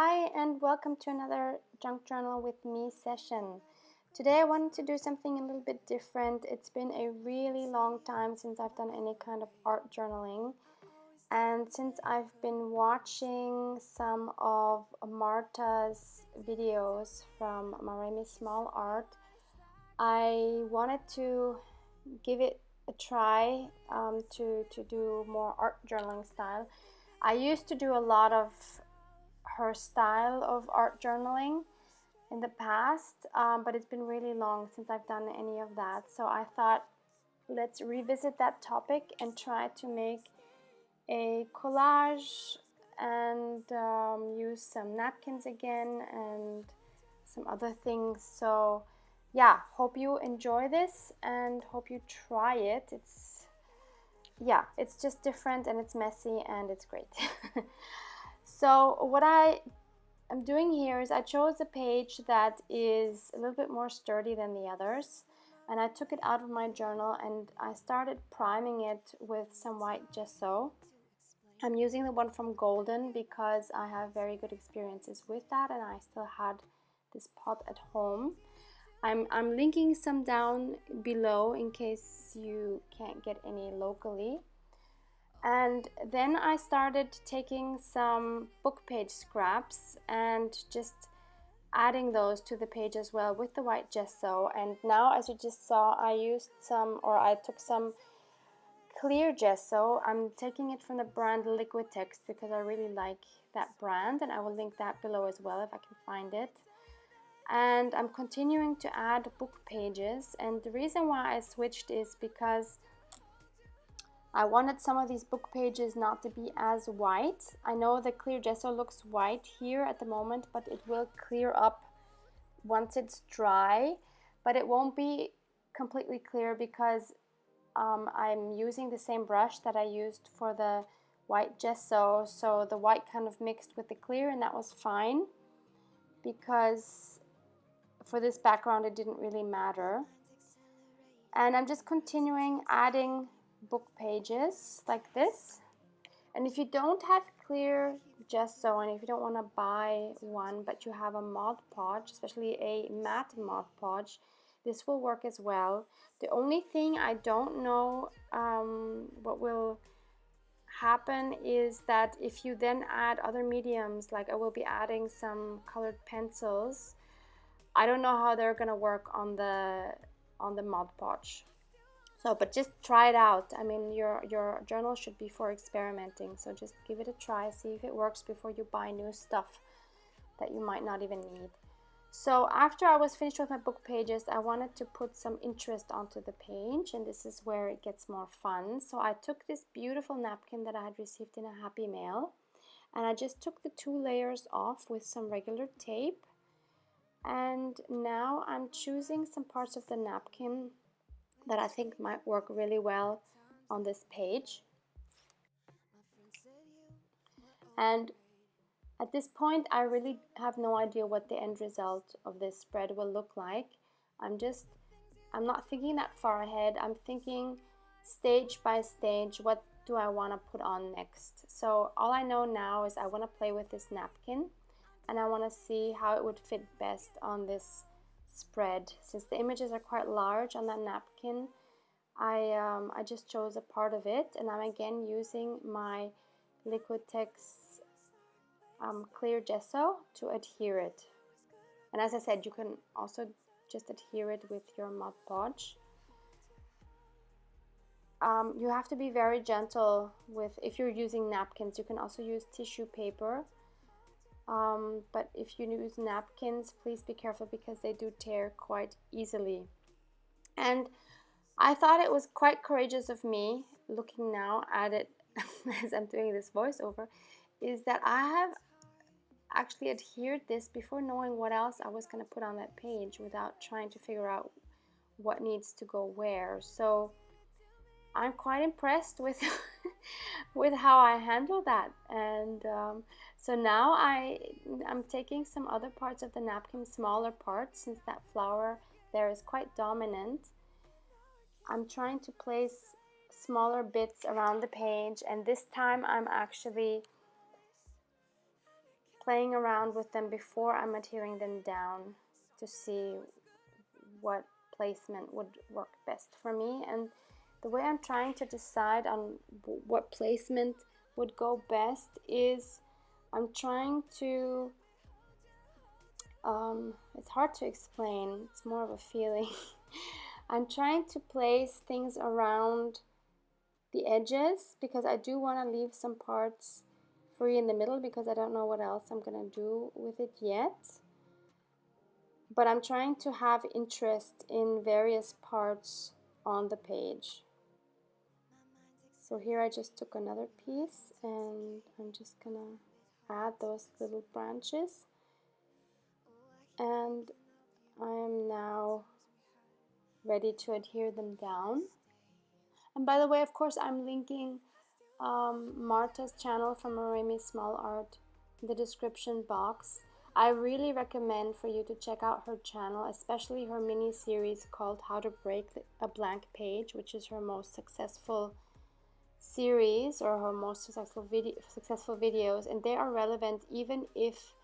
Hi and welcome to another Junk Journal with me session. Today I wanted to do something a little bit different. It's been a really long time since I've done any kind of art journaling, and since I've been watching some of Marta's videos from Maremi SmallArt, I wanted to give it a try to do more art journaling style. I used to do a lot of her style of art journaling in the past, but it's been really long since I've done any of that. So I thought, let's revisit that topic and try to make a collage and use some napkins again and some other things. So yeah, hope you enjoy this and hope you try it. It's just different and it's messy and it's great. So what I am doing here is I chose a page that is a little bit more sturdy than the others, and I took it out of my journal and I started priming it with some white gesso. I'm using the one from Golden because I have very good experiences with that and I still had this pot at home. I'm linking some down below in case you can't get any locally. And then I started taking some book page scraps and just adding those to the page as well with the white gesso. And now, as you just saw, I took some clear gesso. I'm taking it from the brand Liquid Text because I really like that brand, and I will link that below as well if I can find it. And I'm continuing to add book pages, and the reason why I switched is because I wanted some of these book pages not to be as white. I know the clear gesso looks white here at the moment, but it will clear up once it's dry. But it won't be completely clear because I'm using the same brush that I used for the white gesso. So the white kind of mixed with the clear, and that was fine because for this background it didn't really matter. And I'm just continuing adding book pages like this. And if you don't have clear gesso and if you don't want to buy one but you have a Mod Podge, especially a matte Mod Podge, this will work as well. The only thing I don't know what will happen is that if you then add other mediums, like I will be adding some colored pencils, I don't know how they're gonna work on the Mod Podge. So, but just try it out. I mean, your journal should be for experimenting, so just give it a try, see if it works before you buy new stuff that you might not even need. So after I was finished with my book pages, I wanted to put some interest onto the page, and this is where it gets more fun. So I took this beautiful napkin that I had received in a Happy Mail, and I just took the 2 layers off with some regular tape. And now I'm choosing some parts of the napkin that I think might work really well on this page. And at this point I really have no idea what the end result of this spread will look like. I'm not thinking that far ahead. I'm thinking stage by stage, what do I want to put on next. So all I know now is I want to play with this napkin and I want to see how it would fit best on this spread. Since the images are quite large on that napkin, I just chose a part of it, and I'm again using my Liquid Text clear gesso to adhere it. And as I said, you can also just adhere it with your Mod Podge. You have to be very gentle with, if you're using napkins. You can also use tissue paper. But if you use napkins, please be careful because they do tear quite easily. And I thought it was quite courageous of me, looking now at it as I'm doing this voiceover, is that I have actually adhered this before knowing what else I was going to put on that page without trying to figure out what needs to go where. So I'm quite impressed with with how I handle that. And so now I'm taking some other parts of the napkin, smaller parts, since that flower there is quite dominant. I'm trying to place smaller bits around the page, and this time I'm actually playing around with them before I'm adhering them down to see what placement would work best for me. And the way I'm trying to decide on what placement would go best is I'm trying to, it's hard to explain, it's more of a feeling. I'm trying to place things around the edges because I do want to leave some parts free in the middle because I don't know what else I'm gonna do with it yet. But I'm trying to have interest in various parts on the page. So here I just took another piece and I'm just gonna add those little branches, and I am now ready to adhere them down. And by the way, of course, I'm linking Marta's channel from Maremi SmallArt in the description box. I really recommend for you to check out her channel, especially her mini series called How to Break a Blank Page, which is her most successful series or her most successful videos, and they are relevant even if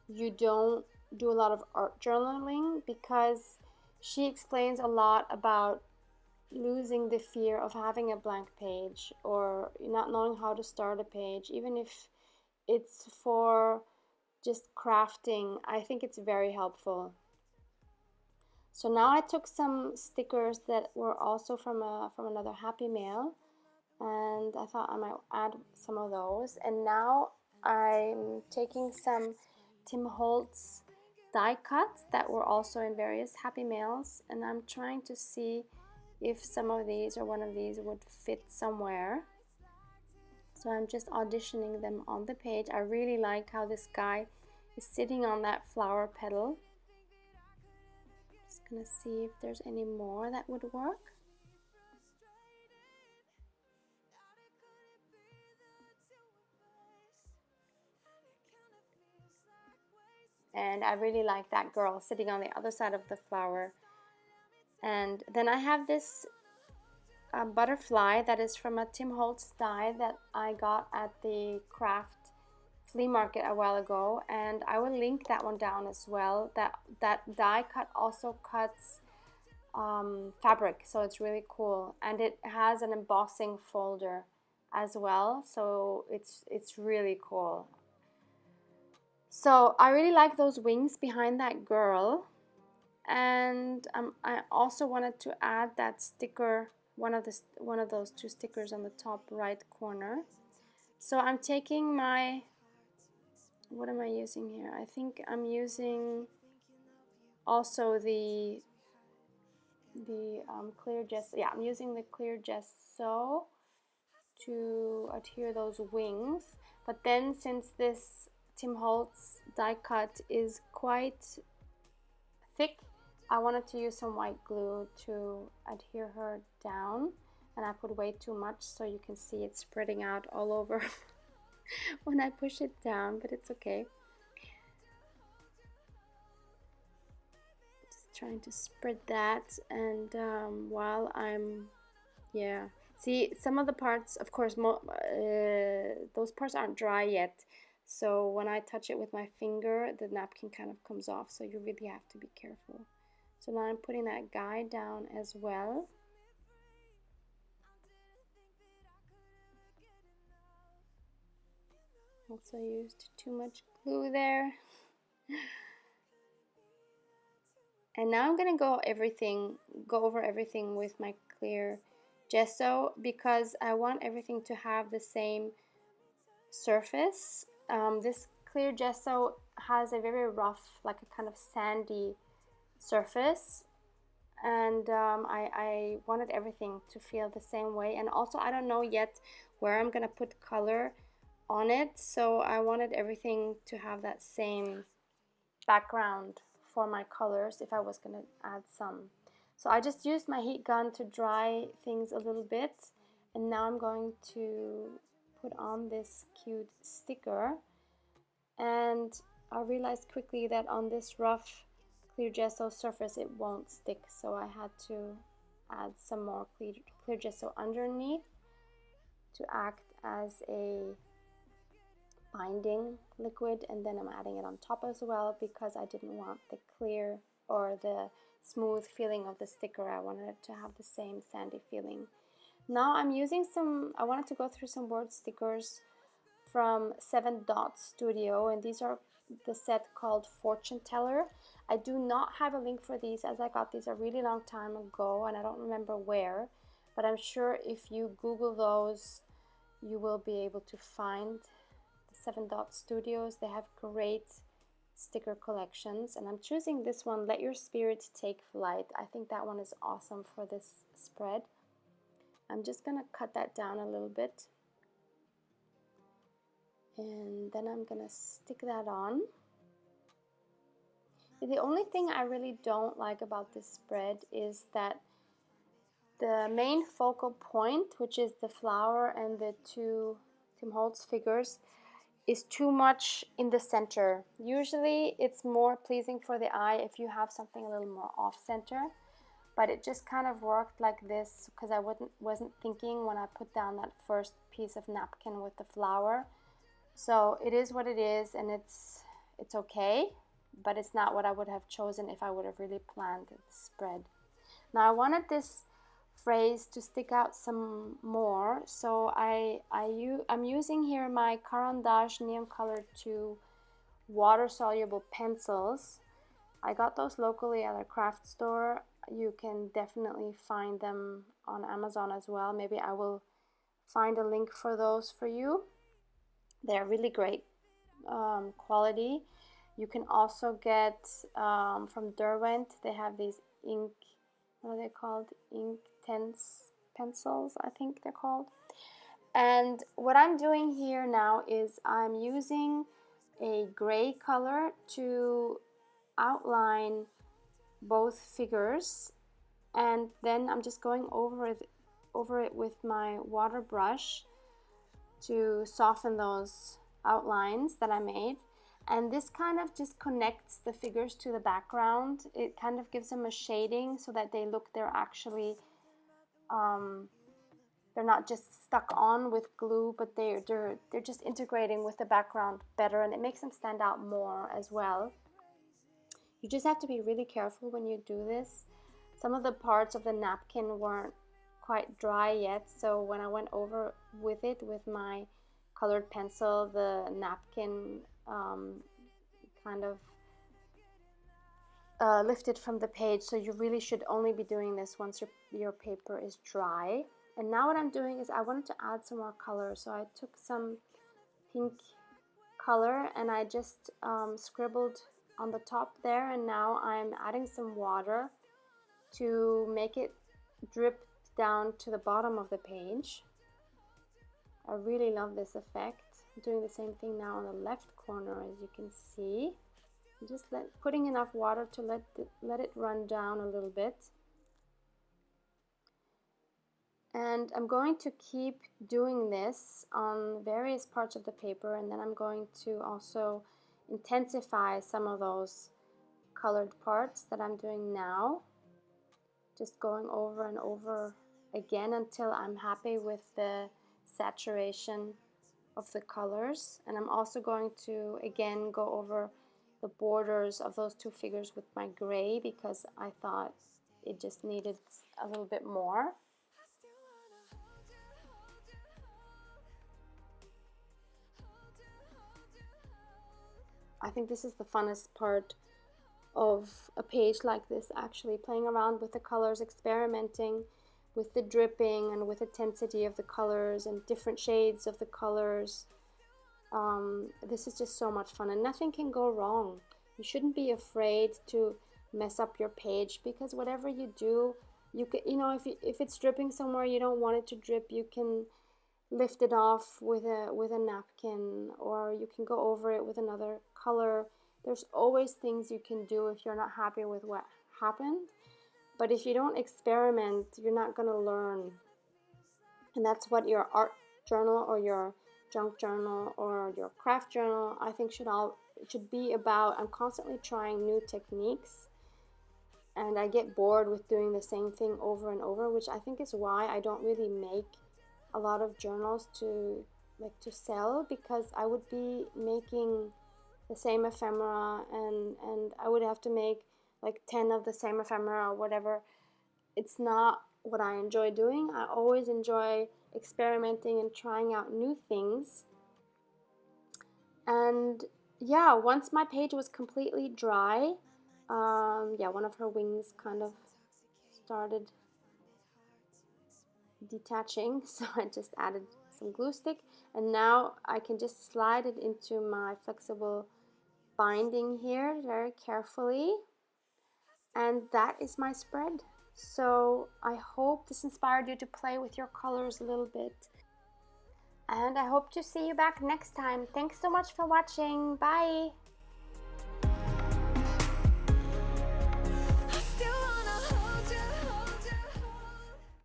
you don't do a lot of art journaling, because she explains a lot about losing the fear of having a blank page or not knowing how to start a page, even if it's for just crafting. I think it's very helpful. So now I took some stickers that were also from another Happy Mail, and I thought I might add some of those. And now I'm taking some Tim Holtz die cuts that were also in various Happy Mails, and I'm trying to see if some of these or one of these would fit somewhere. So I'm just auditioning them on the page. I really like how this guy is sitting on that flower petal. Just gonna see if there's any more that would work. And I really like that girl sitting on the other side of the flower. And then I have this butterfly that is from a Tim Holtz die that I got at the craft flea market a while ago, and I will link that one down as well. That die cut also cuts fabric, so it's really cool, and it has an embossing folder as well, so it's really cool. So I really like those wings behind that girl, and I also wanted to add that sticker, one of those two stickers on the top right corner. So I'm taking my, what am I using here? I think I'm using also the clear gesso. Yeah, I'm using the clear gesso to adhere those wings. But then since this Tim Holtz die cut is quite thick, I wanted to use some white glue to adhere her down, and I put way too much, so you can see it spreading out all over when I push it down, but it's okay. Just trying to spread that, and while I'm, yeah, see, some of the parts, of course, those parts aren't dry yet, so when I touch it with my finger, the napkin kind of comes off, so you really have to be careful. So now I'm putting that guy down as well. Also used too much glue there. And now I'm gonna go over everything with my clear gesso, because I want everything to have the same surface. This clear gesso has a very rough, like a kind of sandy surface, and I wanted everything to feel the same way. And also I don't know yet where I'm gonna put color on it, so I wanted everything to have that same background for my colors if I was gonna add some. So I just used my heat gun to dry things a little bit, and now I'm going to put on this cute sticker. And I realized quickly that on this rough clear gesso surface it won't stick, so I had to add some more clear gesso underneath to act as a binding liquid, and then I'm adding it on top as well because I didn't want the clear or the smooth feeling of the sticker. I wanted it to have the same sandy feeling. Now I'm using I wanted to go through some word stickers from 7 Dot Studio, and these are the set called Fortune Teller. I do not have a link for these as I got these a really long time ago and I don't remember where, but I'm sure if you Google those you will be able to find the 7 Dot Studios. They have great sticker collections, and I'm choosing this one, Let Your Spirit Take Flight. I think that one is awesome for this spread. I'm just gonna cut that down a little bit, and then I'm gonna stick that on. The only thing I really don't like about this spread is that the main focal point, which is the flower and the 2 Tim Holtz figures, is too much in the center. Usually it's more pleasing for the eye if you have something a little more off center, but it just kind of worked like this because I wasn't thinking when I put down that first piece of napkin with the flower. So it is what it is, and it's okay, but it's not what I would have chosen if I would have really planned the spread. Now I wanted this phrase to stick out some more, so I'm using here my Caran d'Ache Neon Color 2 water-soluble pencils. I got those locally at a craft store. You can definitely find them on Amazon as well. Maybe I will find a link for those for you. They're really great quality. You can also get from Derwent, they have these ink, what are they called? Ink tense pencils, I think they're called. And what I'm doing here now is I'm using a gray color to outline both figures, and then I'm just going over it with my water brush to soften those outlines that I made. And this kind of just connects the figures to the background. It kind of gives them a shading so that they look, they're actually they're not just stuck on with glue, but they're just integrating with the background better, and it makes them stand out more as well. You just have to be really careful when you do this. Some of the parts of the napkin weren't quite dry yet, so when I went over with it with my colored pencil, the napkin kind of lifted from the page. So you really should only be doing this once your paper is dry. And now what I'm doing is I wanted to add some more color, so I took some pink color and I just scribbled on the top there, and now I'm adding some water to make it drip down to the bottom of the page. I really love this effect. I'm doing the same thing now on the left corner, as you can see. I'm just putting enough water to let it run down a little bit. And I'm going to keep doing this on various parts of the paper, and then I'm going to also intensify some of those colored parts that I'm doing now. Just going over and over again until I'm happy with the saturation of the colors. And I'm also going to again go over the borders of those 2 figures with my gray because I thought it just needed a little bit more. I think this is the funnest part of a page like this, actually playing around with the colors, experimenting with the dripping and with intensity of the colors and different shades of the colors. This is just so much fun, and nothing can go wrong. You shouldn't be afraid to mess up your page, because whatever you do, you can, if it's dripping somewhere you don't want it to drip, you can lift it off with a napkin, or you can go over it with another color. There's always things you can do if you're not happy with what happened. But if you don't experiment, you're not going to learn. And that's what your art journal or your junk journal or your craft journal, I think, should be about. I'm constantly trying new techniques, and I get bored with doing the same thing over and over, which I think is why I don't really make a lot of journals to like to sell, because I would be making the same ephemera, and I would have to make like 10 of the same ephemera or whatever. It's not what I enjoy doing. I always enjoy experimenting and trying out new things. And yeah, once my page was completely dry, yeah, one of her wings kind of started detaching, so I just added some glue stick, and now I can just slide it into my flexible binding here very carefully, and that is my spread. So I hope this inspired you to play with your colors a little bit, and I hope to see you back next time. Thanks so much for watching. Bye.